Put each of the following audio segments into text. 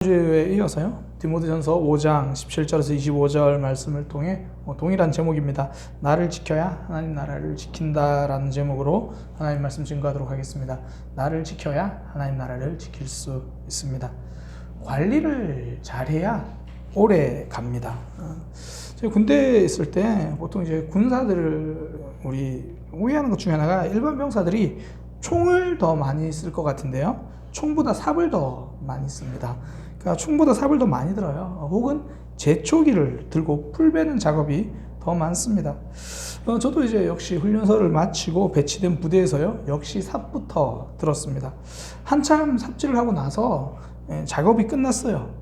주에 이어서요. 디모데전서 5장 17절에서 25절 말씀을 통해 동일한 제목입니다. 나를 지켜야 하나님 나라를 지킨다라는 제목으로 하나님 말씀 증거하도록 하겠습니다. 나를 지켜야 하나님 나라를 지킬 수 있습니다. 관리를 잘해야 오래 갑니다. 제가 군대에 있을 때 보통 이제 군사들을 우리 오해하는 것 중에 하나가 일반 병사들이 총을 더 많이 쓸 것 같은데요. 총보다 삽을 더 많이 씁니다. 그러니까 총보다 삽을 더 많이 들어요. 혹은 제초기를 들고 풀 베는 작업이 더 많습니다. 저도 이제 역시 훈련소를 마치고 배치된 부대에서요, 역시 삽부터 들었습니다. 한참 삽질을 하고 나서 작업이 끝났어요.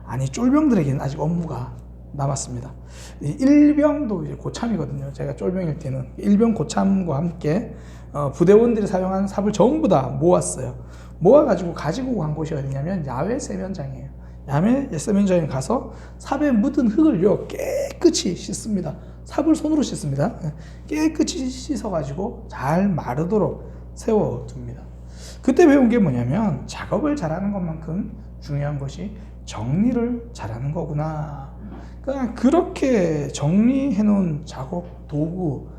아니, 쫄병들에게는 아직 업무가 남았습니다. 일병도 이제 고참이거든요. 제가 쫄병일 때는 일병 고참과 함께 부대원들이 사용한 삽을 전부 다 모았어요. 모아가지고 가지고 간 곳이 어디냐면 야외 세면장이에요. 야외 세면장에 가서 삽에 묻은 흙을요 깨끗이 씻습니다. 삽을 손으로 씻습니다. 깨끗이 씻어가지고 잘 마르도록 세워둡니다. 그때 배운 게 뭐냐면 작업을 잘하는 것만큼 중요한 것이 정리를 잘하는 거구나. 그러니까 그렇게 정리해 놓은 작업 도구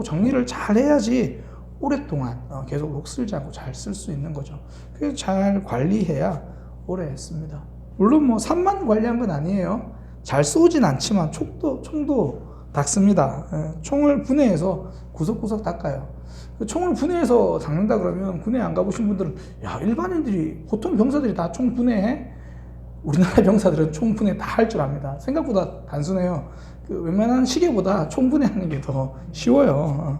정리를 잘 해야지 오랫동안 계속 녹슬지 않고 잘 쓸 수 있는 거죠. 그래서 잘 관리해야 오래 씁니다. 물론 뭐 삽만 관리한 건 아니에요. 잘 쏘진 않지만 총도 닦습니다. 총을 분해해서 구석구석 닦아요. 총을 분해해서 닦는다 그러면 군에 안 가보신 분들은 야, 일반인들이 보통 병사들이 다 총 분해해? 우리나라 병사들은 총 분해 다 할 줄 압니다. 생각보다 단순해요. 웬만한 시계보다 총 분해하는 게 더 쉬워요.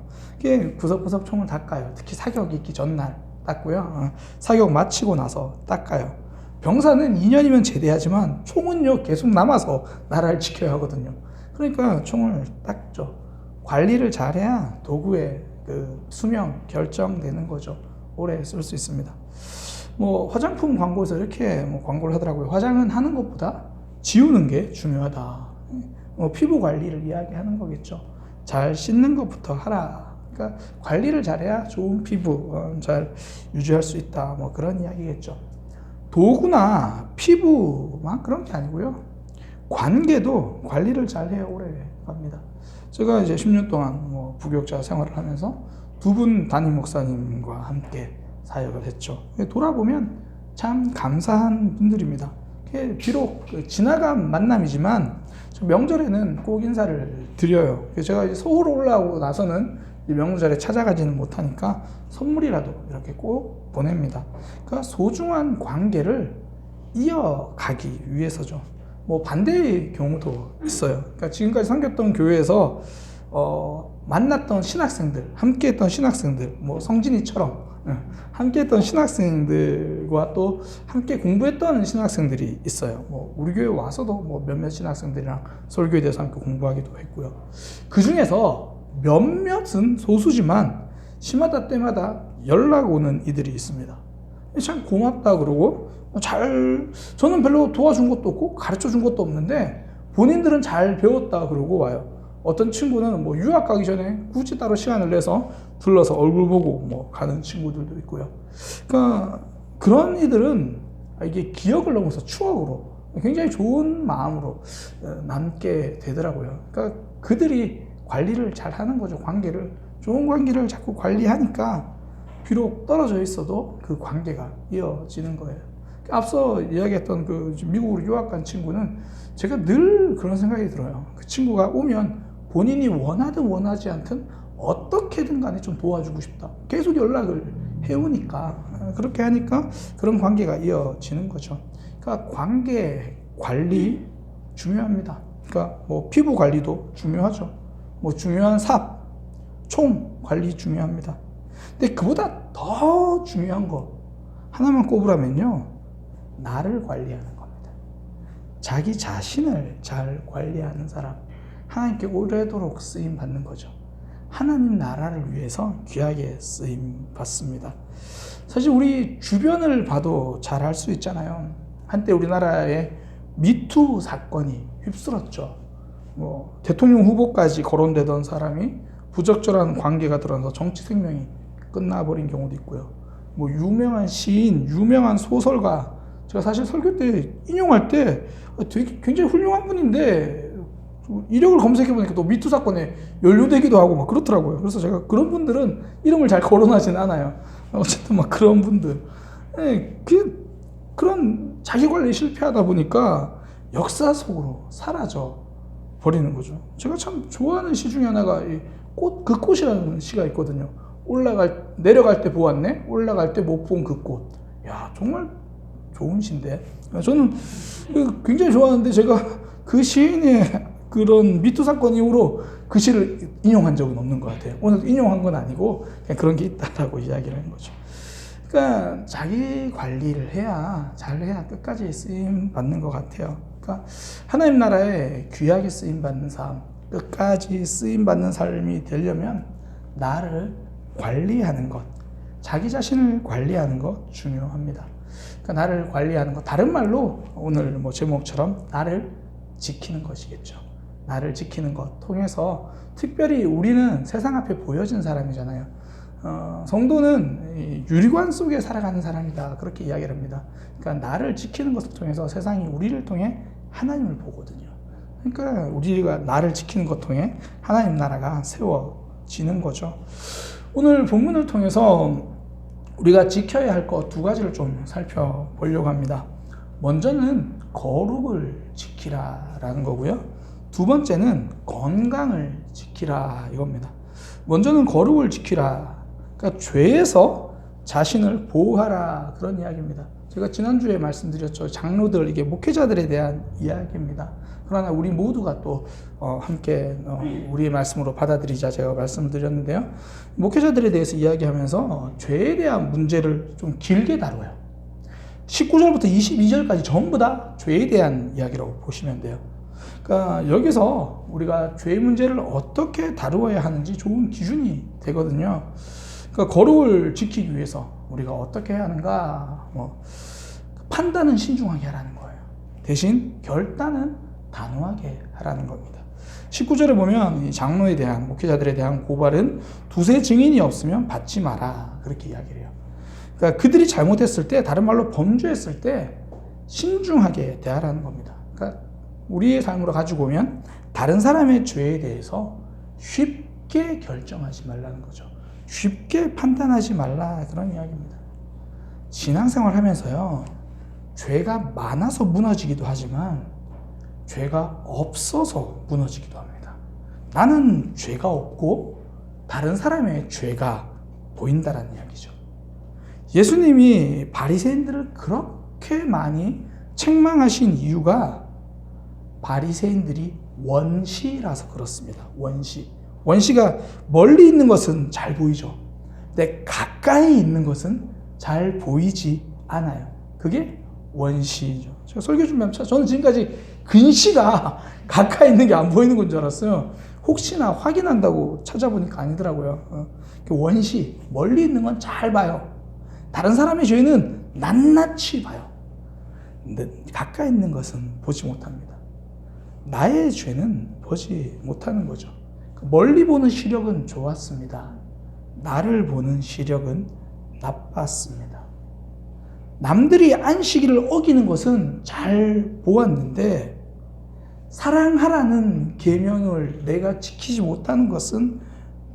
구석구석 총을 닦아요. 특히 사격 있기 전날 닦고요. 사격 마치고 나서 닦아요. 병사는 2년이면 제대하지만 총은요 계속 남아서 나라를 지켜야 하거든요. 그러니까 총을 닦죠. 관리를 잘해야 도구의 수명 결정되는 거죠. 오래 쓸 수 있습니다. 화장품 광고에서 이렇게 광고를 하더라고요. 화장은 하는 것보다 지우는 게 중요하다. 피부 관리를 이야기하는 거겠죠. 잘 씻는 것부터 하라. 그러니까 관리를 잘해야 좋은 피부 잘 유지할 수 있다. 그런 이야기겠죠. 도구나 피부만 그런 게 아니고요. 관계도 관리를 잘해야 오래 갑니다. 제가 이제 10년 동안 부교육자 생활을 하면서 두 분 담임 목사님과 함께 사역을 했죠. 돌아보면 참 감사한 분들입니다. 비록 지나간 만남이지만 명절에는 꼭 인사를 드려요. 제가 이제 서울 올라오고 나서는 명절에 찾아가지는 못하니까 선물이라도 이렇게 꼭 보냅니다. 그러니까 소중한 관계를 이어가기 위해서죠. 반대의 경우도 있어요. 그러니까 지금까지 섬겼던 교회에서 만났던 신학생들, 함께했던 신학생들, 성진이처럼 함께했던 신학생들과 또 함께 공부했던 신학생들이 있어요. 우리 교회 와서도 몇몇 신학생들이랑 설교에 대해서 함께 공부하기도 했고요. 그 중에서 몇몇은 소수지만 시마다 때마다 연락 오는 이들이 있습니다. 참 고맙다 그러고 저는 별로 도와준 것도 없고 가르쳐 준 것도 없는데 본인들은 잘 배웠다 그러고 와요. 어떤 친구는 유학 가기 전에 굳이 따로 시간을 내서 불러서 얼굴 보고 가는 친구들도 있고요. 그러니까 그런 이들은 이게 기억을 넘어서 추억으로 굉장히 좋은 마음으로 남게 되더라고요. 그러니까 그들이 관리를 잘 하는 거죠. 좋은 관계를 자꾸 관리하니까 비록 떨어져 있어도 그 관계가 이어지는 거예요. 앞서 이야기했던 미국으로 유학 간 친구는 제가 늘 그런 생각이 들어요. 그 친구가 오면 본인이 원하든 원하지 않든 어떻게든 간에 좀 도와주고 싶다. 계속 연락을 해오니까, 그렇게 하니까 그런 관계가 이어지는 거죠. 그러니까 관계 관리 중요합니다. 그러니까 피부 관리도 중요하죠. 중요한 삽, 총 관리 중요합니다. 근데 그보다 더 중요한 거 하나만 꼽으라면요, 나를 관리하는 겁니다. 자기 자신을 잘 관리하는 사람, 하나님께 오래도록 쓰임 받는 거죠. 하나님 나라를 위해서 귀하게 쓰임 받습니다. 사실 우리 주변을 봐도 잘 알 수 있잖아요. 한때 우리나라에 미투 사건이 휩쓸었죠. 대통령 후보까지 거론되던 사람이 부적절한 관계가 드러나서 정치 생명이 끝나버린 경우도 있고요. 유명한 시인, 유명한 소설가, 제가 사실 설교 때 인용할 때 되게 굉장히 훌륭한 분인데 이력을 검색해보니까 또 미투 사건에 연루되기도 하고 막 그렇더라고요. 그래서 제가 그런 분들은 이름을 잘 거론하진 않아요. 어쨌든 막 그런 분들. 그런 자기 관리에 실패하다 보니까 역사 속으로 사라져 버리는 거죠. 제가 참 좋아하는 시 중에 하나가 그 꽃이라는 시가 있거든요. 내려갈 때 보았네, 올라갈 때 못 본 그 꽃. 야, 정말 좋은 시인데. 저는 굉장히 좋아하는데 제가 그 시인의 그런 미투 사건 이후로 그 시를 인용한 적은 없는 것 같아요. 오늘 인용한 건 아니고 그냥 그런 게 있다라고 이야기를 한 거죠. 그러니까 자기 관리를 해야, 잘해야 끝까지 쓰임 받는 것 같아요. 그러니까 하나님 나라에 귀하게 쓰임 받는 삶, 끝까지 쓰임 받는 삶이 되려면 나를 관리하는 것, 자기 자신을 관리하는 것 중요합니다. 그러니까 나를 관리하는 것, 다른 말로 오늘 제목처럼 나를 지키는 것이겠죠. 나를 지키는 것 통해서, 특별히 우리는 세상 앞에 보여진 사람이잖아요. 성도는 유리관 속에 살아가는 사람이다, 그렇게 이야기를 합니다. 그러니까 나를 지키는 것을 통해서 세상이 우리를 통해 하나님을 보거든요. 그러니까 우리가 나를 지키는 것 통해 하나님 나라가 세워지는 거죠. 오늘 본문을 통해서 우리가 지켜야 할 것 두 가지를 좀 살펴보려고 합니다. 먼저는 거룩을 지키라라는 거고요. 두 번째는 건강을 지키라, 이겁니다. 먼저는 거룩을 지키라. 그러니까 죄에서 자신을 보호하라, 그런 이야기입니다. 제가 지난주에 말씀드렸죠. 장로들, 이게 목회자들에 대한 이야기입니다. 그러나 우리 모두가 또 함께 우리의 말씀으로 받아들이자, 제가 말씀을 드렸는데요. 목회자들에 대해서 이야기하면서 죄에 대한 문제를 좀 길게 다뤄요. 19절부터 22절까지 전부 다 죄에 대한 이야기라고 보시면 돼요. 그러니까 여기서 우리가 죄의 문제를 어떻게 다루어야 하는지 좋은 기준이 되거든요. 그러니까 거룩을 지키기 위해서 우리가 어떻게 해야 하는가, 판단은 신중하게 하라는 거예요. 대신 결단은 단호하게 하라는 겁니다. 19절에 보면 이 장로에 대한, 목회자들에 대한 고발은 두세 증인이 없으면 받지 마라, 그렇게 이야기를 해요. 그러니까 그들이 잘못했을 때, 다른 말로 범죄했을 때 신중하게 대하라는 겁니다. 그러니까 우리의 삶으로 가지고 오면 다른 사람의 죄에 대해서 쉽게 결정하지 말라는 거죠. 쉽게 판단하지 말라, 그런 이야기입니다. 신앙생활 하면서요, 죄가 많아서 무너지기도 하지만 죄가 없어서 무너지기도 합니다. 나는 죄가 없고 다른 사람의 죄가 보인다는 이야기죠. 예수님이 바리새인들을 그렇게 많이 책망하신 이유가 바리새인들이 원시라서 그렇습니다. 원시가 멀리 있는 것은 잘 보이죠. 근데 가까이 있는 것은 잘 보이지 않아요. 그게 원시죠. 제가 설교 준비하면 저는 지금까지 근시가 가까이 있는 게 안 보이는 건 줄 알았어요. 혹시나 확인한다고 찾아보니까 아니더라고요. 원시, 멀리 있는 건 잘 봐요. 다른 사람의 죄는 낱낱이 봐요. 근데 가까이 있는 것은 보지 못합니다. 나의 죄는 보지 못하는 거죠. 멀리 보는 시력은 좋았습니다. 나를 보는 시력은 나빴습니다. 남들이 안식일을 어기는 것은 잘 보았는데 사랑하라는 계명을 내가 지키지 못하는 것은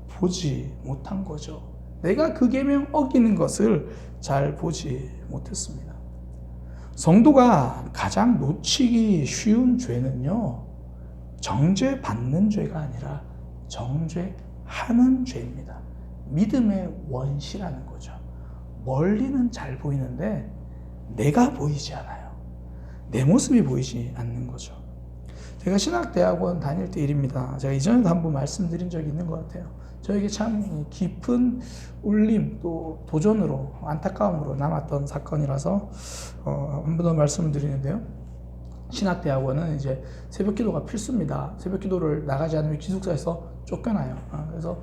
보지 못한 거죠. 내가 그 계명 어기는 것을 잘 보지 못했습니다. 성도가 가장 놓치기 쉬운 죄는요, 정죄받는 죄가 아니라 정죄하는 죄입니다. 믿음의 원시라는 거죠. 멀리는 잘 보이는데 내가 보이지 않아요. 내 모습이 보이지 않는 거죠. 제가 신학대학원 다닐 때 일입니다. 제가 이전에도 한번 말씀드린 적이 있는 것 같아요. 저에게 참 깊은 울림, 또 도전으로, 안타까움으로 남았던 사건이라서 한 번 더 말씀을 드리는데요. 신학대학원은 이제 새벽 기도가 필수입니다. 새벽 기도를 나가지 않으면 기숙사에서 쫓겨나요. 그래서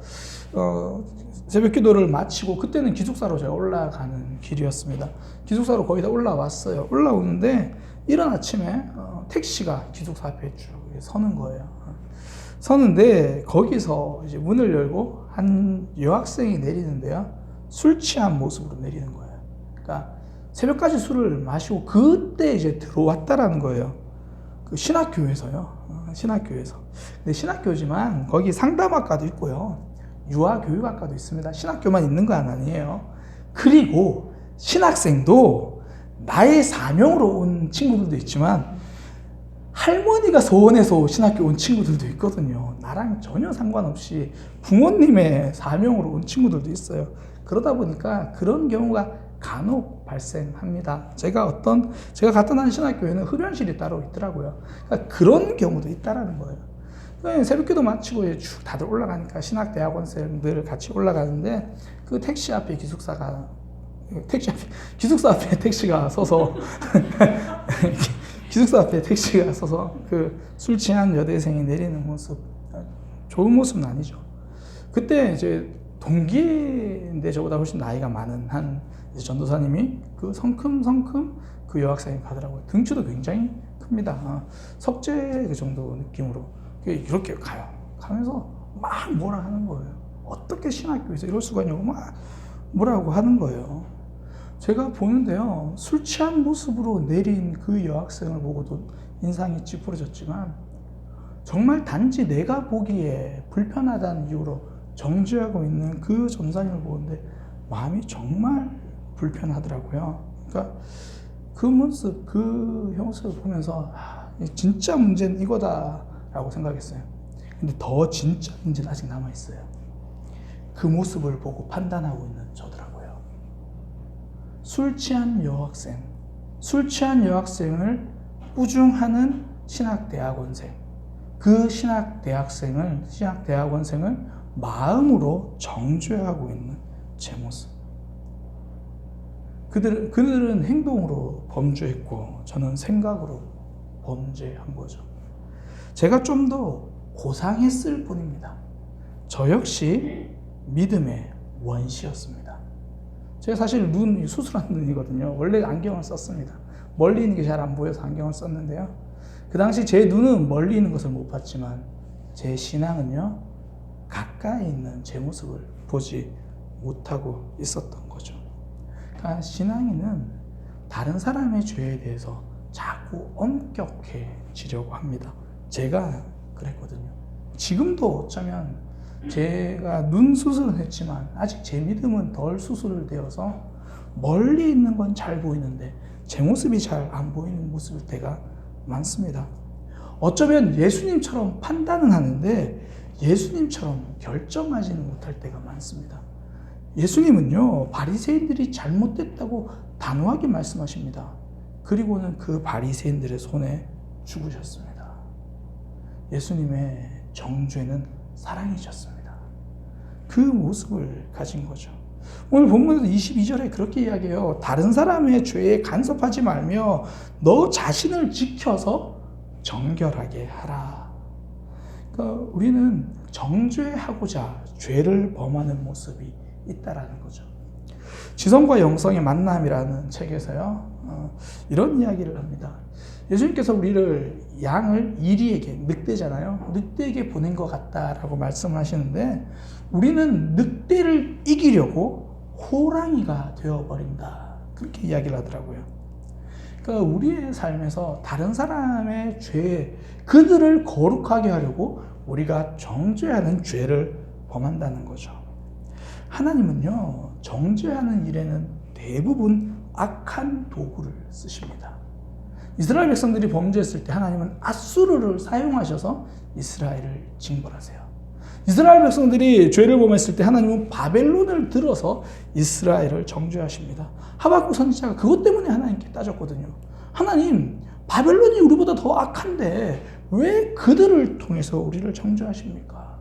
새벽 기도를 마치고, 그때는 기숙사로 제가 올라가는 길이었습니다. 기숙사로 거의 다 올라왔어요. 올라오는데 이른 아침에 택시가 기숙사 앞에 쭉 서는 거예요. 서는데 거기서 이제 문을 열고 한 여학생이 내리는데요, 술 취한 모습으로 내리는 거예요. 그러니까 새벽까지 술을 마시고 그때 이제 들어왔다라는 거예요. 그 신학교에서요. 신학교에서. 근데 신학교지만 거기 상담학과도 있고요. 유아교육학과도 있습니다. 신학교만 있는 건 아니에요. 그리고 신학생도 나의 사명으로 온 친구들도 있지만 할머니가 소원해서 신학교 온 친구들도 있거든요. 나랑 전혀 상관없이 부모님의 사명으로 온 친구들도 있어요. 그러다 보니까 그런 경우가 간혹 발생합니다. 제가 갔던 한 신학교에는 흡연실이 따로 있더라고요. 그러니까 그런 경우도 있다라는 거예요. 새벽기도 마치고 쭉 다들 올라가니까 신학대학원생들 같이 올라가는데 그 택시 앞에 기숙사 앞에 택시가 서서 기숙사 앞에 택시가 서서 그 술 취한 여대생이 내리는 모습, 좋은 모습은 아니죠. 그때 이제 동기인데 저보다 훨씬 나이가 많은 한 전도사님이 그 성큼성큼 그 여학생이 가더라고요. 등치도 굉장히 큽니다. 석재 그 정도 느낌으로 이렇게 가요. 가면서 막 뭐라 하는 거예요. 어떻게 신학교에서 이럴 수가 있냐고 막 뭐라고 하는 거예요. 제가 보는데요, 술 취한 모습으로 내린 그 여학생을 보고도 인상이 찌푸려졌지만 정말 단지 내가 보기에 불편하다는 이유로 정죄하고 있는 그 전사님을 보는데 마음이 정말 불편하더라고요. 그러니까 그 모습, 그 형식을 보면서 진짜 문제는 이거다라고 생각했어요. 근데 더 진짜 문제는 아직 남아있어요. 그 모습을 보고 판단하고 있는 저더라고요. 술 취한 여학생을 꾸중하는 신학대학원생, 그 신학대학원생을 마음으로 정죄하고 있는 제 모습. 그들은 행동으로 범죄했고 저는 생각으로 범죄한 거죠. 제가 좀 더 고상했을 뿐입니다. 저 역시 믿음의 원시였습니다. 제가 사실 눈이 수술한 눈이거든요. 원래 안경을 썼습니다. 멀리 있는 게 잘 안 보여서 안경을 썼는데요. 그 당시 제 눈은 멀리 있는 것을 못 봤지만 제 신앙은요, 가까이 있는 제 모습을 보지 못하고 있었던 거죠. 그러니까 신앙인은 다른 사람의 죄에 대해서 자꾸 엄격해지려고 합니다. 제가 그랬거든요. 지금도 어쩌면 제가 눈 수술은 했지만 아직 제 믿음은 덜 수술을 되어서 멀리 있는 건 잘 보이는데 제 모습이 잘 안 보이는 모습일 때가 많습니다. 어쩌면 예수님처럼 판단은 하는데 예수님처럼 결정하지는 못할 때가 많습니다. 예수님은요, 바리새인들이 잘못됐다고 단호하게 말씀하십니다. 그리고는 그 바리새인들의 손에 죽으셨습니다. 예수님의 정죄는 사랑이셨습니다. 그 모습을 가진 거죠. 오늘 본문에서 22절에 그렇게 이야기해요. 다른 사람의 죄에 간섭하지 말며 너 자신을 지켜서 정결하게 하라. 그러니까 우리는 정죄하고자 죄를 범하는 모습이 있다라는 거죠. 지성과 영성의 만남이라는 책에서요, 이런 이야기를 합니다. 예수님께서 우리를 양을 이리에게, 늑대잖아요. 늑대에게 보낸 것 같다라고 말씀을 하시는데 우리는 늑대를 이기려고 호랑이가 되어버린다. 그렇게 이야기를 하더라고요. 그러니까 우리의 삶에서 다른 사람의 죄, 그들을 거룩하게 하려고 우리가 정죄하는 죄를 범한다는 거죠. 하나님은요, 정죄하는 일에는 대부분 악한 도구를 쓰십니다. 이스라엘 백성들이 범죄했을 때 하나님은 앗수르를 사용하셔서 이스라엘을 징벌하세요. 이스라엘 백성들이 죄를 범했을 때 하나님은 바벨론을 들어서 이스라엘을 정죄하십니다. 하박국 선지자가 그것 때문에 하나님께 따졌거든요. 하나님, 바벨론이 우리보다 더 악한데 왜 그들을 통해서 우리를 정죄하십니까?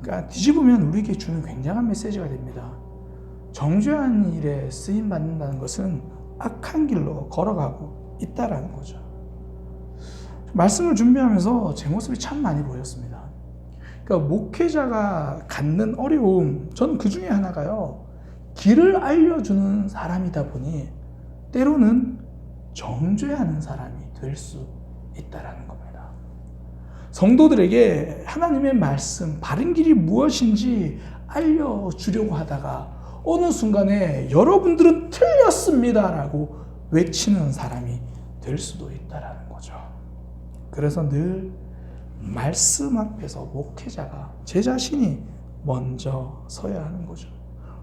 그러니까 뒤집으면 우리에게 주는 굉장한 메시지가 됩니다. 정죄한 일에 쓰임 받는다는 것은 악한 길로 걸어가고 있다라는 거죠. 말씀을 준비하면서 제 모습이 참 많이 보였습니다. 그러니까 목회자가 갖는 어려움, 저는 그 중에 하나가요, 길을 알려주는 사람이다 보니 때로는 정죄하는 사람이 될 수 있다라는 겁니다. 성도들에게 하나님의 말씀, 바른 길이 무엇인지 알려주려고 하다가 어느 순간에 여러분들은 틀렸습니다라고 외치는 사람이 될 수도 있다라는 거죠. 그래서 늘 말씀 앞에서 목회자가 제 자신이 먼저 서야 하는 거죠.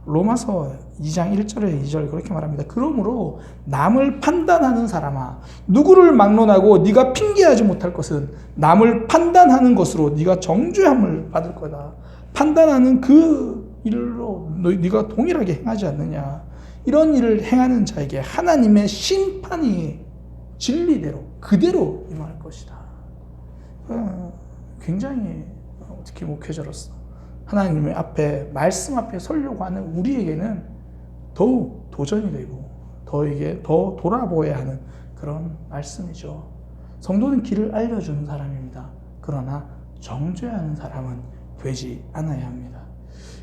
로마서 2장 1절에 2절 그렇게 말합니다. 그러므로 남을 판단하는 사람아, 누구를 막론하고 네가 핑계하지 못할 것은 남을 판단하는 것으로 네가 정죄함을 받을 거다. 판단하는 그 일로 네가 동일하게 행하지 않느냐. 이런 일을 행하는 자에게 하나님의 심판이 진리대로 그대로 임할 것이다. 굉장히 특히 목회자로서 하나님의 앞에 말씀 앞에 서려고 하는 우리에게는 더욱 도전이 되고 더 돌아보아야 하는 그런 말씀이죠. 성도는 길을 알려주는 사람입니다. 그러나 정죄하는 사람은 되지 않아야 합니다.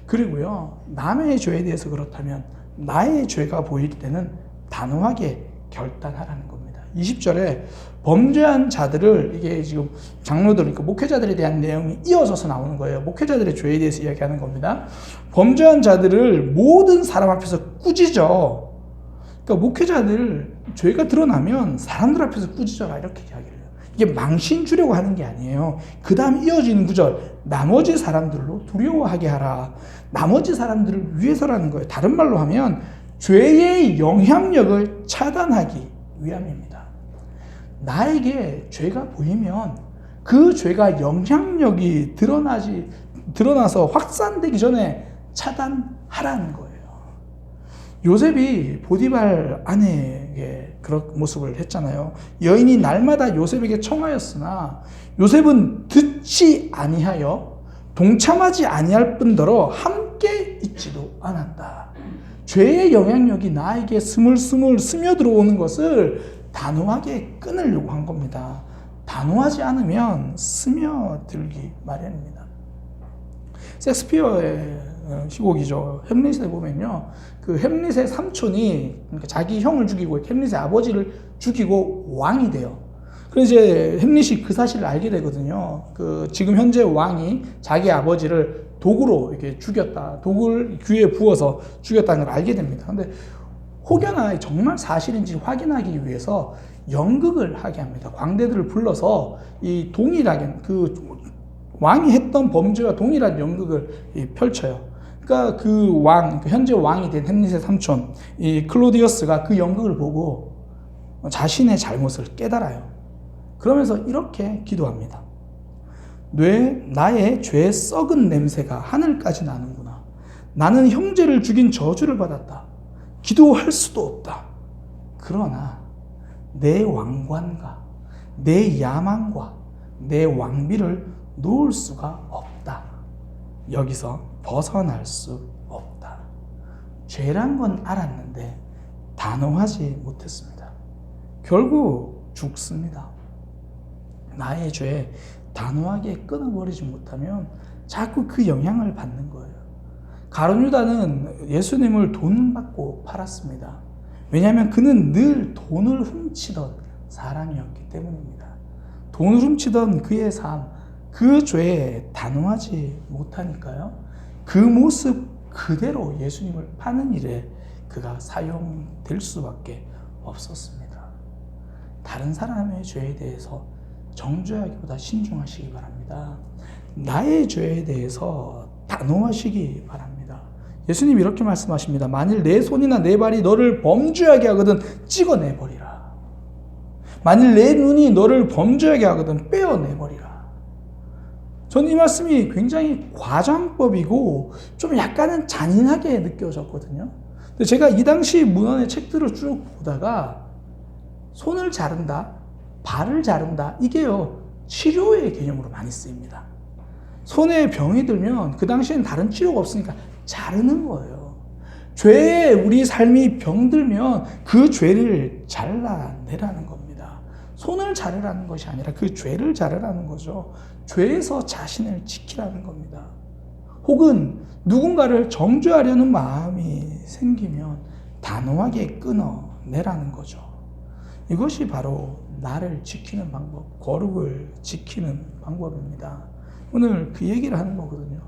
그리고요, 남의 죄에 대해서 그렇다면 나의 죄가 보일 때는 단호하게 결단하라는 겁니다. 20절에 범죄한 자들을, 이게 지금 장로들, 그러니까 목회자들에 대한 내용이 이어져서 나오는 거예요. 목회자들의 죄에 대해서 이야기하는 겁니다. 범죄한 자들을 모든 사람 앞에서 꾸짖어. 그러니까 목회자들 죄가 드러나면 사람들 앞에서 꾸짖어라, 이렇게 이야기를 해요. 이게 망신 주려고 하는 게 아니에요. 그 다음 이어지는 구절, 나머지 사람들로 두려워하게 하라. 나머지 사람들을 위해서라는 거예요. 다른 말로 하면 죄의 영향력을 차단하기 위함입니다. 나에게 죄가 보이면 그 죄가 영향력이 드러나서 확산되기 전에 차단하라는 거예요. 요셉이 보디발 아내에게 그런 모습을 했잖아요. 여인이 날마다 요셉에게 청하였으나 요셉은 듣지 아니하여 동참하지 아니할 뿐더러 함께 있지도 않았다. 죄의 영향력이 나에게 스물스물 스며들어오는 것을 단호하게 끊으려고 한 겁니다. 단호하지 않으면 스며들기 마련입니다. 셰익스피어의 시곡이죠. 햄릿에 보면요, 그 햄릿의 삼촌이, 그러니까 자기 형을 죽이고 햄릿의 아버지를 죽이고 왕이 돼요. 그래서 이제 햄릿이 그 사실을 알게 되거든요. 그 지금 현재 왕이 자기 아버지를 독으로 이렇게 죽였다, 독을 귀에 부어서 죽였다는 걸 알게 됩니다. 근데 혹여나 정말 사실인지 확인하기 위해서 연극을 하게 합니다. 광대들을 불러서 이 동일하게 그 왕이 했던 범죄와 동일한 연극을 펼쳐요. 그러니까 그 왕, 현재 왕이 된 햄릿의 삼촌, 이 클로디어스가 그 연극을 보고 자신의 잘못을 깨달아요. 그러면서 이렇게 기도합니다. 나의 죄의 썩은 냄새가 하늘까지 나는구나. 나는 형제를 죽인 저주를 받았다. 기도할 수도 없다. 그러나 내 왕관과 내 야망과 내 왕비를 놓을 수가 없다. 여기서 벗어날 수 없다. 죄란 건 알았는데 단호하지 못했습니다. 결국 죽습니다. 나의 죄 단호하게 끊어버리지 못하면 자꾸 그 영향을 받는 거예요. 가룟 유다는 예수님을 돈 받고 팔았습니다. 왜냐하면 그는 늘 돈을 훔치던 사람이었기 때문입니다. 돈을 훔치던 그의 삶, 그 죄에 단호하지 못하니까요. 그 모습 그대로 예수님을 파는 일에 그가 사용될 수밖에 없었습니다. 다른 사람의 죄에 대해서 정죄하기보다 신중하시기 바랍니다. 나의 죄에 대해서 단호하시기 바랍니다. 예수님 이렇게 말씀하십니다. 만일 내 손이나 내 발이 너를 범죄하게 하거든 찍어내버리라. 만일 내 눈이 너를 범죄하게 하거든 빼어내버리라. 저는 이 말씀이 굉장히 과장법이고 좀 약간은 잔인하게 느껴졌거든요. 근데 제가 이 당시 문헌의 책들을 쭉 보다가 손을 자른다, 발을 자른다, 이게요 치료의 개념으로 많이 쓰입니다. 손에 병이 들면 그 당시엔 다른 치료가 없으니까 자르는 거예요. 죄에 우리 삶이 병들면 그 죄를 잘라내라는 겁니다. 손을 자르라는 것이 아니라 그 죄를 자르라는 거죠. 죄에서 자신을 지키라는 겁니다. 혹은 누군가를 정죄하려는 마음이 생기면 단호하게 끊어내라는 거죠. 이것이 바로 나를 지키는 방법, 거룩을 지키는 방법입니다. 오늘 그 얘기를 하는 거거든요.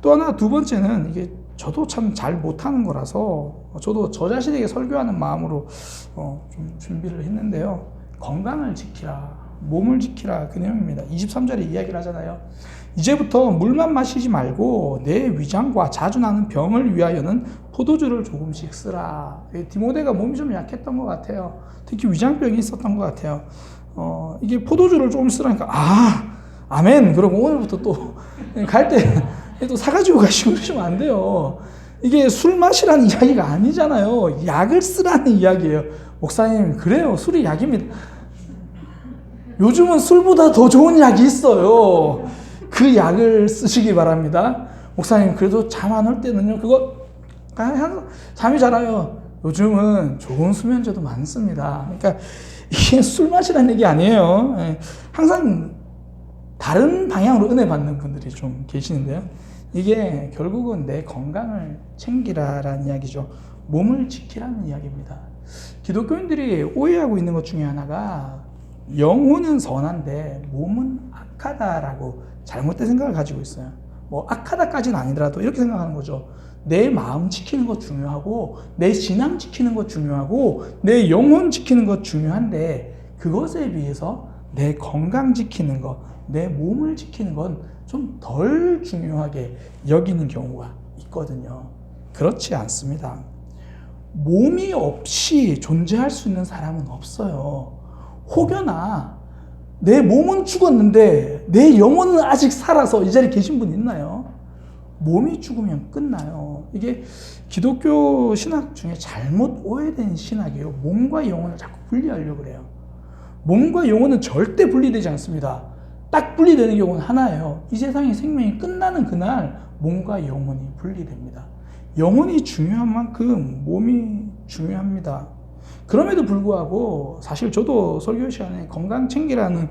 또 하나, 두 번째는 이게 저도 참 잘 못하는 거라서 저도 저 자신에게 설교하는 마음으로 좀 준비를 했는데요. 건강을 지키라, 몸을 지키라, 그 내용입니다. 23절에 이야기를 하잖아요. 이제부터 물만 마시지 말고 내 위장과 자주 나는 병을 위하여는 포도주를 조금씩 쓰라. 디모데가 몸이 좀 약했던 것 같아요. 특히 위장병이 있었던 것 같아요. 이게 포도주를 조금 쓰라니까 아멘. 그러고 오늘부터 또 갈 때 또 사가지고 가시고 그러시면 안 돼요. 이게 술 마시라는 이야기가 아니잖아요. 약을 쓰라는 이야기예요. 목사님, 그래요. 술이 약입니다. 요즘은 술보다 더 좋은 약이 있어요. 그 약을 쓰시기 바랍니다. 목사님, 그래도 잠 안 올 때는요, 그거 잠이 잘 와요. 요즘은 좋은 수면제도 많습니다. 그러니까 이게 술 마시라는 얘기 아니에요. 항상 다른 방향으로 은혜 받는 분들이 좀 계시는데요. 이게 결국은 내 건강을 챙기라라는 이야기죠. 몸을 지키라는 이야기입니다. 기독교인들이 오해하고 있는 것 중에 하나가 영혼은 선한데 몸은 악하다라고 잘못된 생각을 가지고 있어요. 뭐 악하다까지는 아니더라도 이렇게 생각하는 거죠. 내 마음 지키는 것 중요하고 내 신앙 지키는 것 중요하고 내 영혼 지키는 것 중요한데 그것에 비해서 내 건강 지키는 것, 내 몸을 지키는 건 좀 덜 중요하게 여기는 경우가 있거든요. 그렇지 않습니다. 몸이 없이 존재할 수 있는 사람은 없어요. 혹여나 내 몸은 죽었는데 내 영혼은 아직 살아서 이 자리에 계신 분 있나요? 몸이 죽으면 끝나요. 이게 기독교 신학 중에 잘못 오해된 신학이에요. 몸과 영혼을 자꾸 분리하려고 그래요. 몸과 영혼은 절대 분리되지 않습니다. 딱 분리되는 경우는 하나예요. 이 세상의 생명이 끝나는 그날 몸과 영혼이 분리됩니다. 영혼이 중요한 만큼 몸이 중요합니다. 그럼에도 불구하고 사실 저도 설교 시간에 건강 챙기라는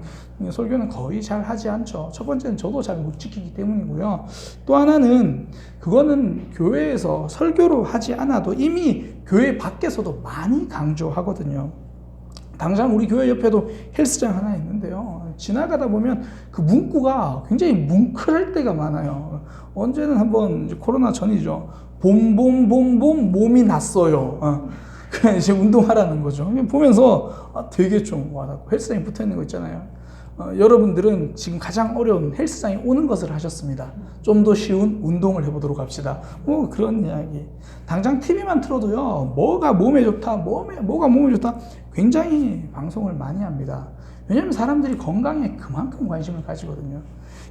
설교는 거의 잘 하지 않죠. 첫 번째는 저도 잘 못 지키기 때문이고요. 또 하나는 그거는 교회에서 설교로 하지 않아도 이미 교회 밖에서도 많이 강조하거든요. 당장 우리 교회 옆에도 헬스장 하나 있는데요. 지나가다 보면 그 문구가 굉장히 뭉클할 때가 많아요. 언제는 한번 코로나 전이죠. 봄봄봄봄 몸이 났어요. 그냥 이제 운동하라는 거죠. 보면서 되게 좀 와닿고 헬스장에 붙어 있는 거 있잖아요. 여러분들은 지금 가장 어려운 헬스장에 오는 것을 하셨습니다. 좀 더 쉬운 운동을 해보도록 합시다. 뭐 그런 이야기. 당장 TV만 틀어도요. 뭐가 몸에 좋다, 뭐가 몸에 좋다. 굉장히 방송을 많이 합니다. 왜냐하면 사람들이 건강에 그만큼 관심을 가지거든요.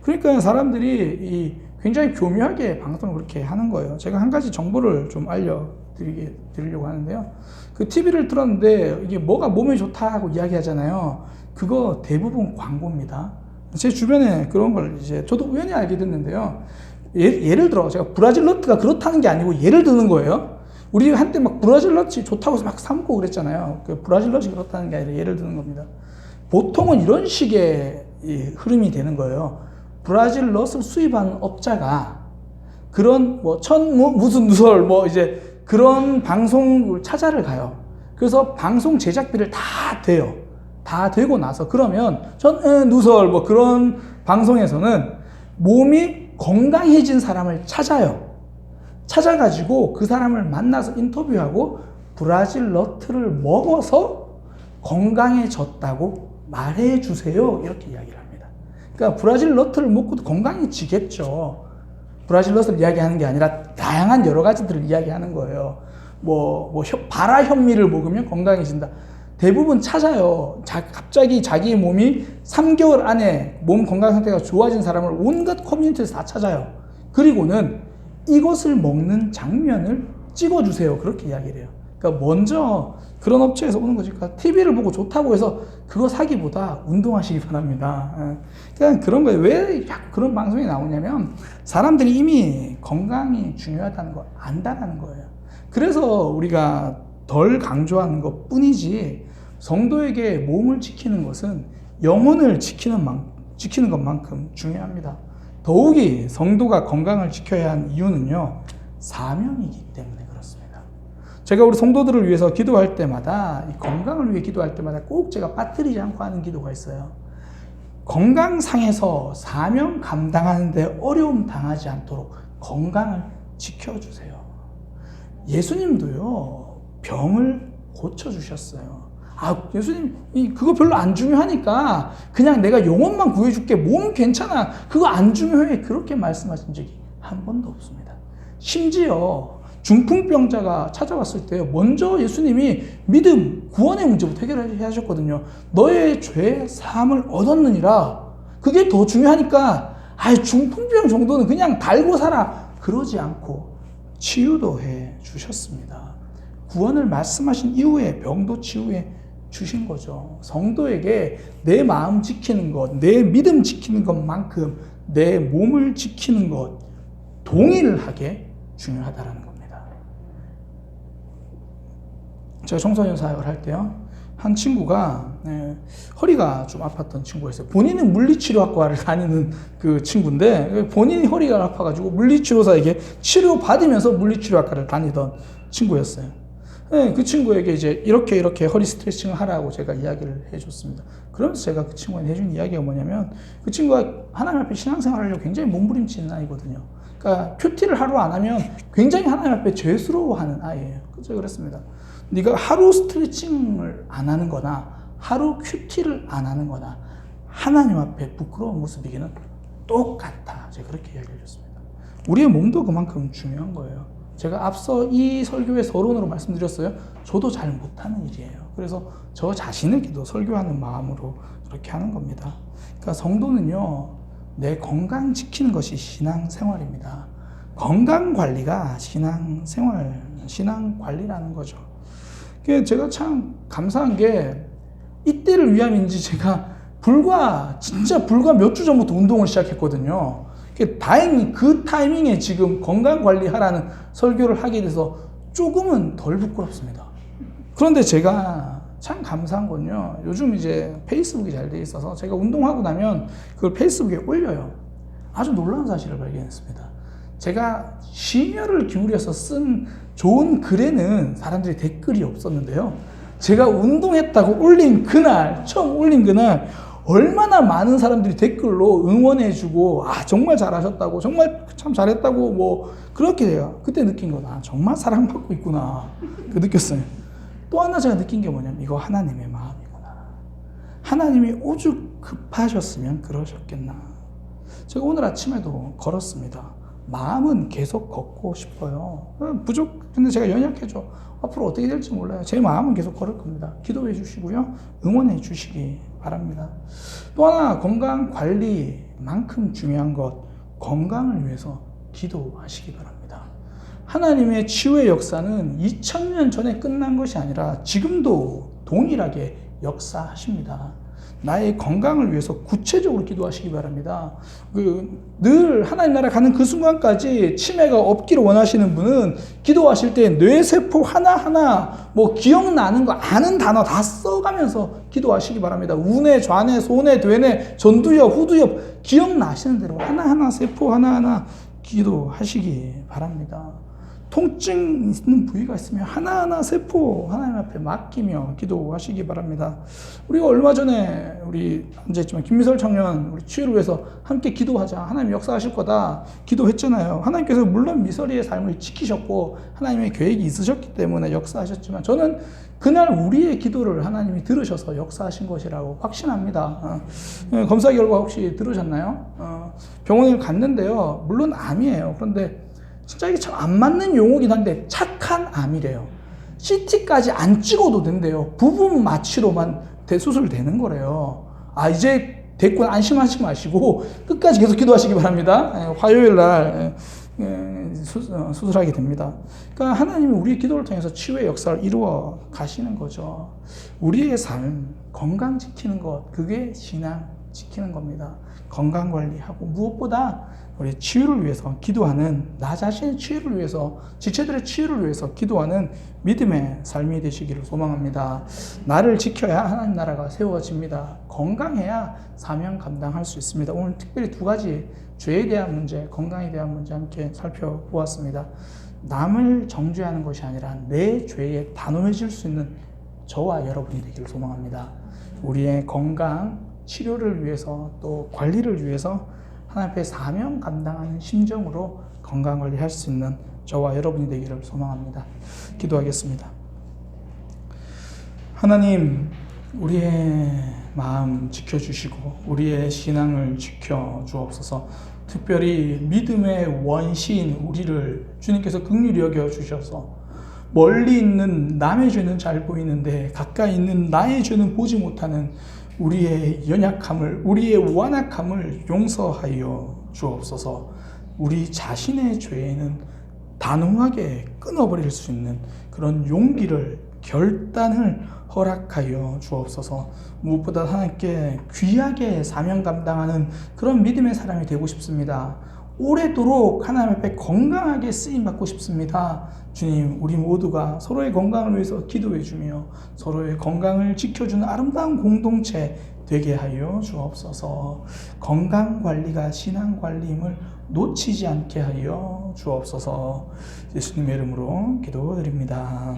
그러니까 사람들이 굉장히 교묘하게 방송을 그렇게 하는 거예요. 제가 한 가지 정보를 좀 알려드리려고 하는데요. 그 TV를 틀었는데 이게 뭐가 몸에 좋다고 이야기하잖아요. 그거 대부분 광고입니다. 제 주변에 그런 걸 이제 저도 우연히 알게 됐는데요. 예를 들어 제가 브라질 너트가 그렇다는 게 아니고 예를 드는 거예요. 우리 한때 막 브라질 너트 좋다고 해서 막 사먹고 그랬잖아요. 그 브라질 너트 그렇다는 게 아니라 예를 드는 겁니다. 보통은 이런 식의 흐름이 되는 거예요. 브라질 넛을 수입하는 업자가 그런 무슨 누설 이제 그런 방송을 찾아를 가요. 그래서 방송 제작비를 다 대요. 다 되고 나서 그러면 누설 그런 방송에서는 몸이 건강해진 사람을 찾아요. 찾아가지고 그 사람을 만나서 인터뷰하고 브라질 너트를 먹어서 건강해졌다고 말해주세요. 이렇게 이야기를 합니다. 그러니까 브라질 너트를 먹고도 건강해지겠죠. 브라질 너트를 이야기하는 게 아니라 다양한 여러 가지들을 이야기하는 거예요. 바라 현미를 먹으면 건강해진다. 대부분 찾아요. 갑자기 자기 몸이 3개월 안에 몸 건강 상태가 좋아진 사람을 온갖 커뮤니티에서 다 찾아요. 그리고는 이것을 먹는 장면을 찍어주세요. 그렇게 이야기를 해요. 그러니까 먼저 그런 업체에서 오는 거지. 그러니까 TV를 보고 좋다고 해서 그거 사기보다 운동하시기 바랍니다. 그냥 그런 거예요. 왜 그런 방송이 나오냐면 사람들이 이미 건강이 중요하다는 걸 안다는 거예요. 그래서 우리가 덜 강조하는 것 뿐이지 성도에게 몸을 지키는 것은 영혼을 지키는 것만큼 중요합니다. 더욱이 성도가 건강을 지켜야 하는 이유는요, 사명이기 때문에 그렇습니다. 제가 우리 성도들을 위해서 기도할 때마다, 이 건강을 위해 기도할 때마다 꼭 제가 빠뜨리지 않고 하는 기도가 있어요. 건강상에서 사명 감당하는데 어려움 당하지 않도록 건강을 지켜주세요. 예수님도요, 병을 고쳐주셨어요. 예수님, 그거 별로 안 중요하니까 그냥 내가 영혼만 구해줄게. 몸 괜찮아. 그거 안 중요해. 그렇게 말씀하신 적이 한 번도 없습니다. 심지어 중풍병자가 찾아왔을 때 먼저 예수님이 믿음, 구원의 문제부터 해결하셨거든요. 너의 죄 사함을 얻었느니라. 그게 더 중요하니까 중풍병 정도는 그냥 달고 살아. 그러지 않고 치유도 해 주셨습니다. 구원을 말씀하신 이후에 병도 치유해 주신 거죠. 성도에게 내 마음 지키는 것, 내 믿음 지키는 것만큼 내 몸을 지키는 것 동일하게 중요하다는 겁니다. 제가 청소년 사역을 할 때요, 한 친구가 허리가 좀 아팠던 친구였어요. 본인은 물리치료학과를 다니는 그 친구인데 본인이 허리가 아파가지고 물리치료사에게 치료받으면서 물리치료학과를 다니던 친구였어요. 그 친구에게 이제 이렇게 허리 스트레칭을 하라고 제가 이야기를 해줬습니다. 그러면서 제가 그 친구한테 해준 이야기가 뭐냐면, 그 친구가 하나님 앞에 신앙생활을 하려고 굉장히 몸부림치는 아이거든요. 그러니까 큐티를 하루 안 하면 굉장히 하나님 앞에 죄스러워하는 아이예요. 그래서 그랬습니다. 네가 하루 스트레칭을 안 하는 거나 하루 큐티를 안 하는 거나 하나님 앞에 부끄러운 모습이기는 똑같다. 제가 그렇게 이야기해 줬습니다. 우리의 몸도 그만큼 중요한 거예요. 제가 앞서 이 설교의 서론으로 말씀드렸어요. 저도 잘 못하는 일이에요. 그래서 저 자신에게도 설교하는 마음으로 그렇게 하는 겁니다. 그러니까 성도는요, 내 건강 지키는 것이 신앙생활입니다. 건강관리가 신앙관리라는 거죠. 제가 참 감사한 게 이때를 위함인지 제가 진짜 불과 몇 주 전부터 운동을 시작했거든요. 다행히 그 타이밍에 지금 건강관리하라는 설교를 하게 돼서 조금은 덜 부끄럽습니다. 그런데 제가 참 감사한 건요, 요즘 이제 페이스북이 잘 돼 있어서 제가 운동하고 나면 그걸 페이스북에 올려요. 아주 놀라운 사실을 발견했습니다. 제가 심혈을 기울여서 쓴 좋은 글에는 사람들이 댓글이 없었는데요, 제가 운동했다고 처음 올린 그날 얼마나 많은 사람들이 댓글로 응원해주고, 정말 잘하셨다고, 정말 참 잘했다고, 그렇게 돼요. 그때 느낀 거다. 정말 사랑받고 있구나. 느꼈어요. 또 하나 제가 느낀 게 뭐냐면, 이거 하나님의 마음이구나. 하나님이 오죽 급하셨으면 그러셨겠나. 제가 오늘 아침에도 걸었습니다. 마음은 계속 걷고 싶어요. 근데 제가 연약해져. 앞으로 어떻게 될지 몰라요. 제 마음은 계속 걸을 겁니다. 기도해 주시고요, 응원해 주시기 바랍니다. 또 하나, 건강관리만큼 중요한 것, 건강을 위해서 기도하시기 바랍니다. 하나님의 치유의 역사는 2000년 전에 끝난 것이 아니라 지금도 동일하게 역사하십니다. 나의 건강을 위해서 구체적으로 기도하시기 바랍니다. 늘 하나님 나라 가는 그 순간까지 치매가 없기를 원하시는 분은 기도하실 때 뇌세포 하나하나 기억나는 거, 아는 단어 다 써가면서 기도하시기 바랍니다. 우뇌, 좌뇌, 소뇌, 대뇌, 전두엽, 후두엽 기억나시는 대로 하나하나 세포 하나하나 기도하시기 바랍니다. 통증 있는 부위가 있으면 하나하나 세포 하나님 앞에 맡기며 기도하시기 바랍니다. 우리가 얼마 전에 우리 앉아있지만 김미설 청년 우리 치유를 위해서 함께 기도하자, 하나님 역사하실 거다 기도했잖아요. 하나님께서 물론 미설이의 삶을 지키셨고 하나님의 계획이 있으셨기 때문에 역사하셨지만, 저는 그날 우리의 기도를 하나님이 들으셔서 역사하신 것이라고 확신합니다. 검사 결과 혹시 들으셨나요? 병원에 갔는데요, 물론 암이에요. 그런데 진짜 이게 참 안 맞는 용어긴 한데 착한 암이래요. CT까지 안 찍어도 된대요. 부분 마취로만 대수술되는 거래요. 이제 됐군, 안심하지 마시고 끝까지 계속 기도하시기 바랍니다. 화요일 날 수술하게 됩니다. 그러니까 하나님이 우리의 기도를 통해서 치유의 역사를 이루어 가시는 거죠. 우리의 삶, 건강 지키는 것, 그게 신앙 지키는 겁니다. 건강 관리하고 무엇보다 우리 치유를 위해서 기도하는, 나 자신의 치유를 위해서, 지체들의 치유를 위해서 기도하는 믿음의 삶이 되시기를 소망합니다. 나를 지켜야 하나님 나라가 세워집니다. 건강해야 사명 감당할 수 있습니다. 오늘 특별히 두 가지, 죄에 대한 문제, 건강에 대한 문제 함께 살펴보았습니다. 남을 정죄하는 것이 아니라 내 죄에 단호해질 수 있는 저와 여러분이 되기를 소망합니다. 우리의 건강, 치료를 위해서 또 관리를 위해서 하나님 앞에 사명 감당하는 심정으로 건강관리할 수 있는 저와 여러분이 되기를 소망합니다. 기도하겠습니다. 하나님, 우리의 마음 지켜주시고 우리의 신앙을 지켜주옵소서. 특별히 믿음의 원시인 우리를 주님께서 긍휼히 여겨주셔서 멀리 있는 남의 죄는 잘 보이는데 가까이 있는 나의 죄는 보지 못하는 우리의 연약함을, 우리의 완악함을 용서하여 주옵소서. 우리 자신의 죄에는 단호하게 끊어버릴 수 있는 그런 용기를, 결단을 허락하여 주옵소서. 무엇보다 하나님께 귀하게 사명 감당하는 그런 믿음의 사람이 되고 싶습니다. 오래도록 하나님 앞에 건강하게 쓰임받고 싶습니다. 주님, 우리 모두가 서로의 건강을 위해서 기도해 주며 서로의 건강을 지켜주는 아름다운 공동체 되게 하여 주옵소서. 건강관리가 신앙관리임을 놓치지 않게 하여 주옵소서. 예수님의 이름으로 기도드립니다.